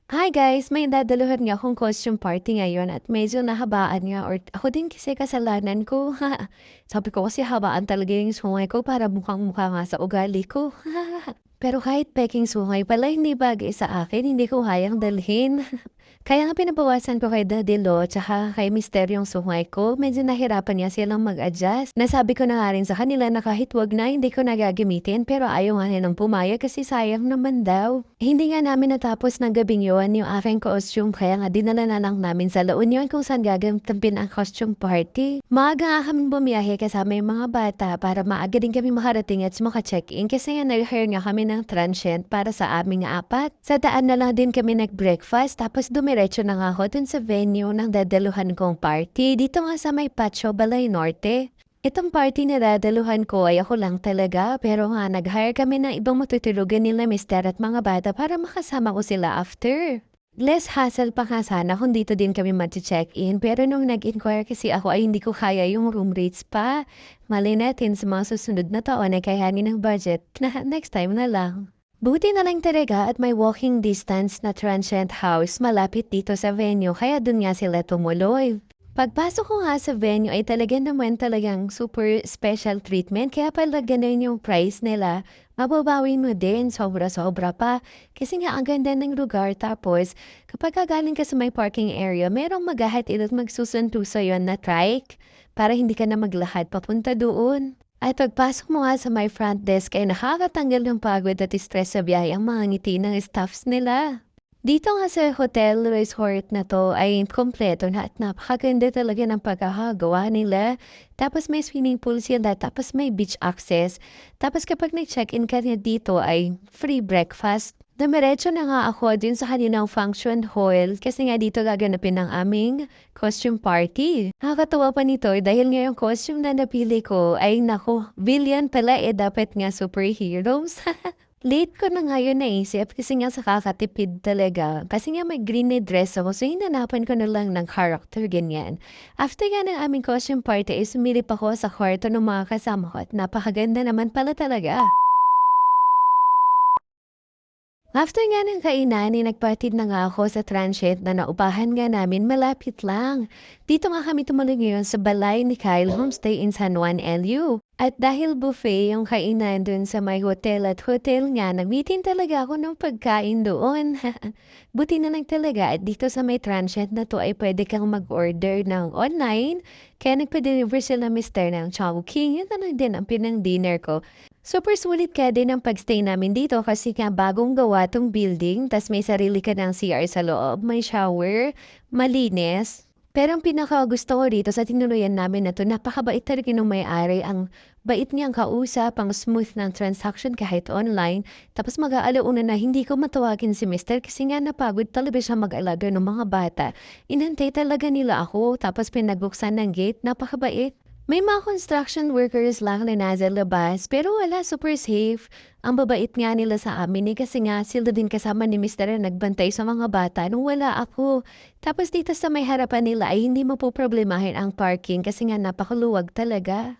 Hi guys! May dadaluhan nga akong costume party ngayon at medyo nahabaan nga or ako din kasi kasalanan ko. Sabi ko kasi habaan talaga yung sungay ko para mukhang-mukha nga sa ugali ko. Pero kahit peking sungay pala hindi bagay sa akin, hindi ko kayang dalhin. Kaya nga pinabawasan ko kay Daddy Lo tsaka kay Mister yung sungay ko. Medyo nahirapan niya silang mag-adjust. Nasabi ko na nga rin sa kanila na kahit wag na hindi ko na gagamitin pero ayaw nga nilang pumayag kasi sayang naman daw. Hindi nga namin natapos ng gabing yun yung aking costume kaya nga dinala na lang namin sa La Union kung saan gagamitin ang costume party. Maaga nga kami bumiyahe kasama yung mga bata para maaga din kami makarating at maka-check-in kasi nga nag-hire nga kami ng transient para sa aming apat. Sa daan na lang din kami nag-breakfast tapos dumiretso na nga ako dun sa venue ng dadaluhan kong party dito nga sa may Patio Balay Norte. Itong party na dadaluhan ko ay ako lang talaga pero nga nag-hire kami ng ibang matutulugan nila mister at mga bata para makasama ko sila after. Less hassle pa nga sana kung dito din kami mag-check-in pero nung nag-inquire kasi ako ay hindi ko kaya yung room rates pa. Malay natin sa mga susunod na taon ay kayanin ng budget na next time na lang. Buti na lang talaga at may walking distance na transient house malapit dito sa venue kaya dun nga sila tumuloy. Pagpasok ko nga sa venue ay talaga naman talagang super special treatment kaya pala ganun yung price nila. Mababawi mo din, sobra-sobra pa. Kasi nga ang ganda ng lugar tapos kapag galing ka sa may parking area, merong maghahatid at magsusundo sa'yo na trike para hindi ka na maglakad papunta doon. At pagpasok mo nga sa my front desk ay nakakatanggal ng pagod at stress sa biyahe ang mga ngiti ng staffs nila. Dito nga sa hotel resort na 'to ay kumpleto na at napakaganda talaga ng pagkakagawa nila. Tapos may swimming pool sila, tapos may beach access. Tapos kapag nag-check-in ka na dito ay free breakfast. Dumiretso na nga ako din sa kanilang function hall kasi nga dito gaganapin ang aming costume party. Nakakatuwa pa nito dahil nga yung costume na napili ko ay naku, villain pala dapat nga superheroes. Late ko na nga yun naisip kasi nga sa kakatipid talaga. Kasi nga may green na dress ako so hinanapan ko na lang ng character ganyan. After nga ng aming costume party ay sumilip ako sa kwarto ng mga kasama ko at napakaganda naman pala talaga. After nga ng kainan, nagpatid na nga ako sa transient na naupahan nga namin malapit lang. Dito nga kami tumuloy ngayon sa balay ni Kyle Homestay in San Juan, LU. At dahil buffet yung kainan dun sa may hotel at hotel nga, nag-meeting talaga ako ng pagkain doon. Buti na lang talaga at dito sa may transient na to ay pwede kang mag-order ng online. Kaya nagpa-deliver sila mister ng Chowking. Yun na lang din ang pinang dinner ko. Super sulit kaya din ang pagstay namin dito kasi nga bagong gawa 'tong building tas may sarili ka ng CR sa loob, may shower, malinis. Pero ang pinakagusto ko rito sa tinuluyan namin na 'to, napakabait talaga nung may-ari. Ang bait niyang kausap, ang smooth ng transaction kahit online. Tapos mag-aalauna na hindi ko matawagin si mister kasi nga napagod talaga siya mag-alaga ng mga bata. Inantay talaga nila ako tapos pinagbuksan ng gate, napakabait. May mga construction workers lang na nasa labas pero wala, super safe. Ang babait nga nila sa amin kasi nga sila din kasama ni mister na nagbantay sa mga bata nung wala ako. Tapos dito sa may harapan nila ay hindi mo po problemahin ang parking kasi nga napakaluwag talaga.